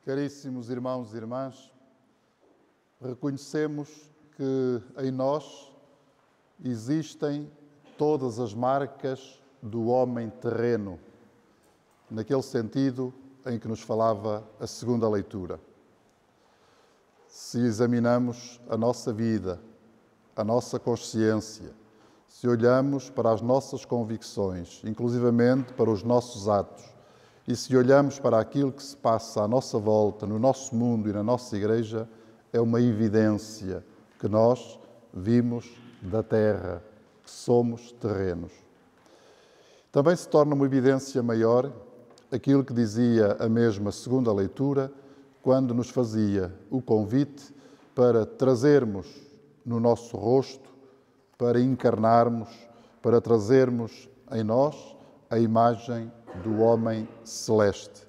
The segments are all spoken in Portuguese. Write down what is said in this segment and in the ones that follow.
Caríssimos irmãos e irmãs, reconhecemos que em nós existem todas as marcas do homem terreno, naquele sentido em que nos falava a segunda leitura. Se examinamos a nossa vida, a nossa consciência, se olhamos para as nossas convicções, inclusivamente para os nossos atos, e se olhamos para aquilo que se passa à nossa volta, no nosso mundo e na nossa Igreja, é uma evidência que nós vimos da terra, que somos terrenos. Também se torna uma evidência maior aquilo que dizia a mesma segunda leitura, quando nos fazia o convite para trazermos no nosso rosto, para encarnarmos, para trazermos em nós a imagem do homem celeste.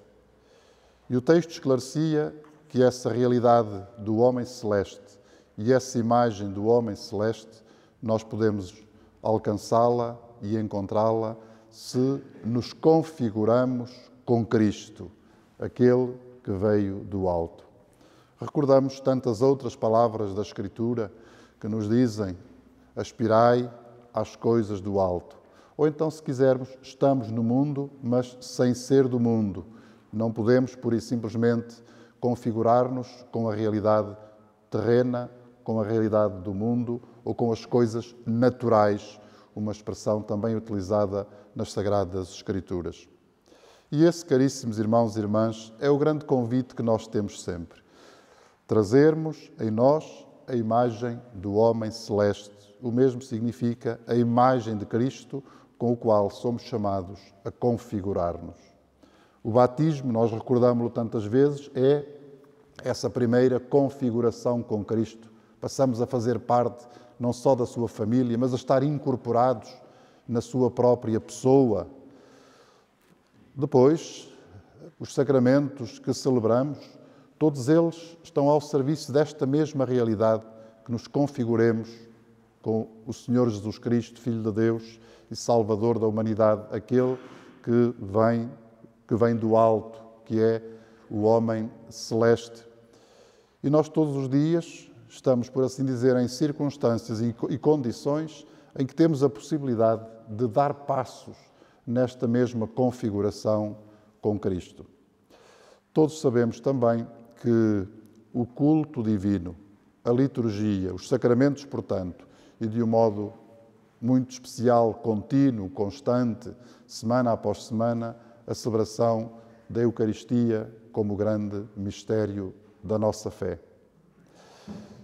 E o texto esclarecia que essa realidade do homem celeste e essa imagem do homem celeste nós podemos alcançá-la e encontrá-la se nos configuramos com Cristo, aquele que veio do alto. Recordamos tantas outras palavras da Escritura que nos dizem: aspirai às coisas do alto. Ou então, se quisermos, estamos no mundo, mas sem ser do mundo. Não podemos, pura e simplesmente, configurar-nos com a realidade terrena, com a realidade do mundo ou com as coisas naturais, uma expressão também utilizada nas Sagradas Escrituras. E esse, caríssimos irmãos e irmãs, é o grande convite que nós temos sempre. Trazermos em nós a imagem do homem celeste. O mesmo significa a imagem de Cristo, com o qual somos chamados a configurar-nos. O batismo, nós recordamos-lo tantas vezes, é essa primeira configuração com Cristo. Passamos a fazer parte não só da sua família, mas a estar incorporados na sua própria pessoa. Depois, os sacramentos que celebramos, todos eles estão ao serviço desta mesma realidade, que nos configuremos com o Senhor Jesus Cristo, Filho de Deus e Salvador da humanidade, aquele que vem do alto, que é o homem celeste. E nós todos os dias estamos, por assim dizer, em circunstâncias e condições em que temos a possibilidade de dar passos nesta mesma configuração com Cristo. Todos sabemos também que o culto divino, a liturgia, os sacramentos, portanto, e de um modo muito especial, contínuo, constante, semana após semana, a celebração da Eucaristia como grande mistério da nossa fé.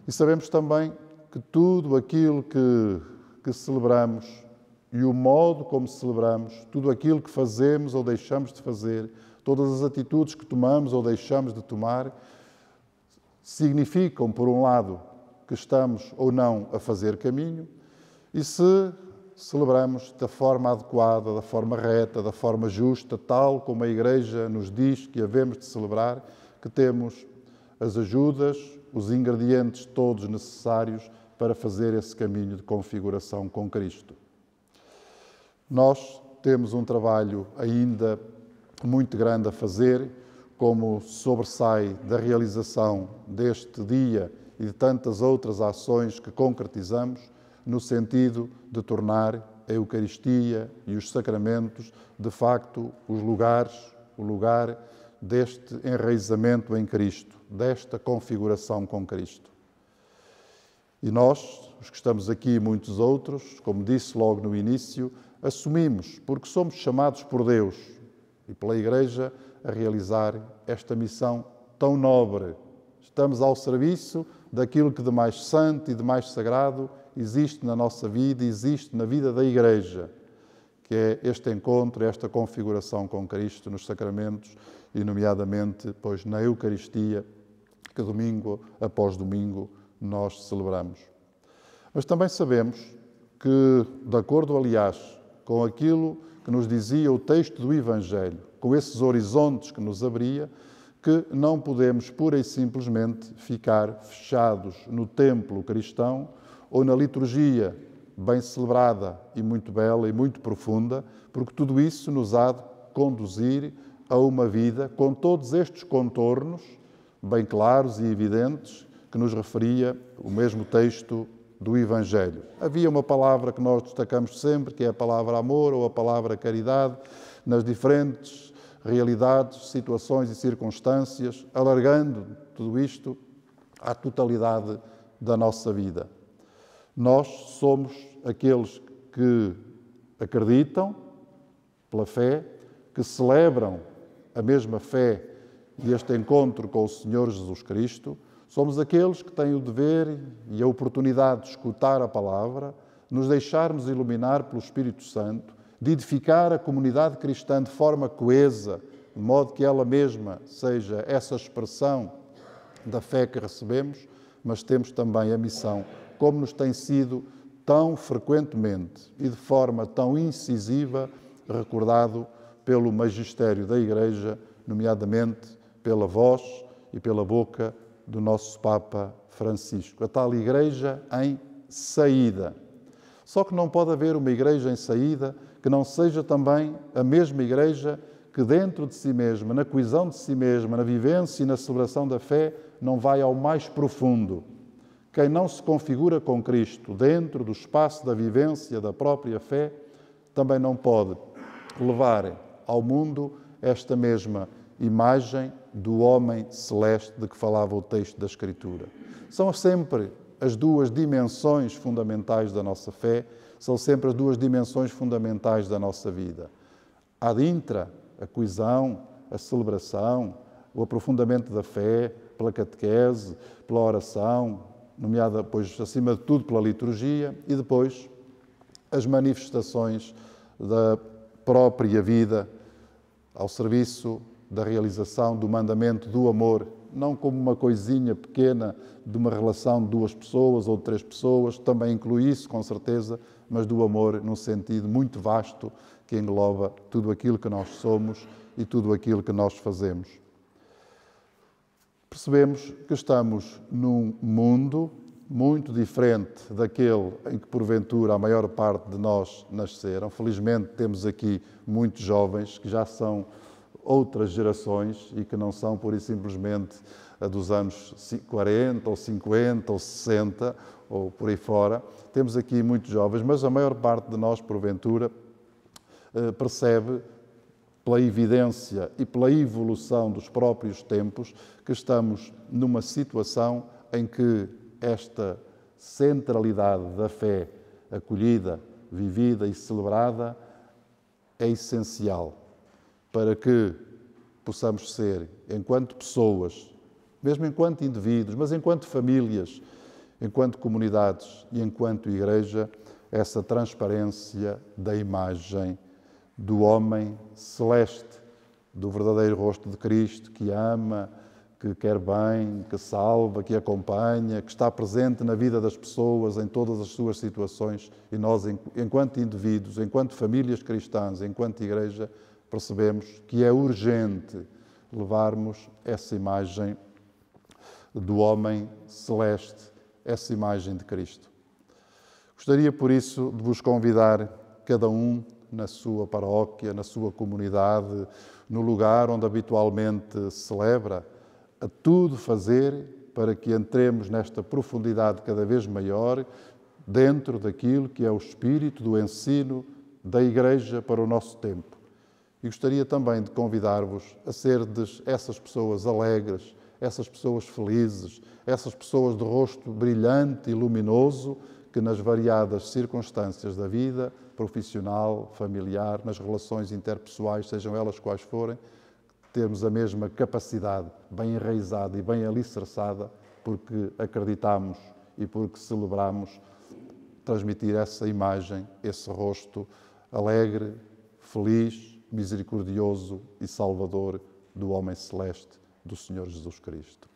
E sabemos também que tudo aquilo que celebramos e o modo como celebramos, tudo aquilo que fazemos ou deixamos de fazer, todas as atitudes que tomamos ou deixamos de tomar, significam, por um lado, que estamos ou não a fazer caminho, e se celebramos da forma adequada, da forma reta, da forma justa, tal como a Igreja nos diz que havemos de celebrar, que temos as ajudas, os ingredientes todos necessários para fazer esse caminho de configuração com Cristo. Nós temos um trabalho ainda muito grande a fazer, como sobressai da realização deste dia e de tantas outras ações que concretizamos, no sentido de tornar a Eucaristia e os sacramentos, de facto, o lugar deste enraizamento em Cristo, desta configuração com Cristo. E nós, os que estamos aqui e muitos outros, como disse logo no início, assumimos, porque somos chamados por Deus e pela Igreja a realizar esta missão tão nobre. Estamos ao serviço daquilo que de mais santo e de mais sagrado existe na nossa vida, existe na vida da Igreja, que é este encontro, esta configuração com Cristo nos sacramentos e, nomeadamente, pois, na Eucaristia, que domingo após domingo nós celebramos. Mas também sabemos que, de acordo, aliás, com aquilo que nos dizia o texto do Evangelho, com esses horizontes que nos abria, que não podemos pura e simplesmente ficar fechados no templo cristão ou na liturgia bem celebrada e muito bela e muito profunda, porque tudo isso nos há de conduzir a uma vida com todos estes contornos bem claros e evidentes que nos referia o mesmo texto do Evangelho. Havia uma palavra que nós destacamos sempre, que é a palavra amor ou a palavra caridade, nas diferentes realidades, situações e circunstâncias, alargando tudo isto à totalidade da nossa vida. Nós somos aqueles que acreditam pela fé, que celebram a mesma fé e este encontro com o Senhor Jesus Cristo. Somos aqueles que têm o dever e a oportunidade de escutar a palavra, nos deixarmos iluminar pelo Espírito Santo, de edificar a comunidade cristã de forma coesa, de modo que ela mesma seja essa expressão da fé que recebemos, mas temos também a missão, como nos tem sido tão frequentemente e de forma tão incisiva recordado pelo magistério da Igreja, nomeadamente pela voz e pela boca do nosso Papa Francisco. A tal Igreja em saída. Só que não pode haver uma Igreja em saída que não seja também a mesma Igreja que dentro de si mesma, na coesão de si mesma, na vivência e na celebração da fé, não vai ao mais profundo. Quem não se configura com Cristo dentro do espaço da vivência da própria fé, também não pode levar ao mundo esta mesma imagem do homem celeste de que falava o texto da Escritura. São sempre as duas dimensões fundamentais da nossa fé, são sempre as duas dimensões fundamentais da nossa vida. Ad intra, a coesão, a celebração, o aprofundamento da fé, pela catequese, pela oração, nomeada, pois, acima de tudo, pela liturgia, e depois as manifestações da própria vida ao serviço da realização do mandamento do amor, não como uma coisinha pequena de uma relação de duas pessoas ou de três pessoas, também inclui isso, com certeza, mas do amor num sentido muito vasto que engloba tudo aquilo que nós somos e tudo aquilo que nós fazemos. Percebemos que estamos num mundo muito diferente daquele em que, porventura, a maior parte de nós nasceram. Felizmente, temos aqui muitos jovens que já são outras gerações e que não são, pura e simplesmente, a dos anos 40 ou 50 ou 60 ou por aí fora. Temos aqui muitos jovens, mas a maior parte de nós, porventura, percebe pela evidência e pela evolução dos próprios tempos que estamos numa situação em que esta centralidade da fé acolhida, vivida e celebrada é essencial para que possamos ser, enquanto pessoas, mesmo enquanto indivíduos, mas enquanto famílias, enquanto comunidades e enquanto Igreja, essa transparência da imagem do homem celeste, do verdadeiro rosto de Cristo, que ama, que quer bem, que salva, que acompanha, que está presente na vida das pessoas em todas as suas situações. E nós, enquanto indivíduos, enquanto famílias cristãs, enquanto Igreja, percebemos que é urgente levarmos essa imagem do homem celeste, essa imagem de Cristo. Gostaria, por isso, de vos convidar, cada um na sua paróquia, na sua comunidade, no lugar onde habitualmente celebra, a tudo fazer para que entremos nesta profundidade cada vez maior dentro daquilo que é o espírito do ensino da Igreja para o nosso tempo. E gostaria também de convidar-vos a serdes essas pessoas alegres, essas pessoas felizes, essas pessoas de rosto brilhante e luminoso que nas variadas circunstâncias da vida, profissional, familiar, nas relações interpessoais, sejam elas quais forem, termos a mesma capacidade bem enraizada e bem alicerçada, porque acreditamos e porque celebramos, transmitir essa imagem, esse rosto alegre, feliz, misericordioso e salvador do homem celeste, do Senhor Jesus Cristo.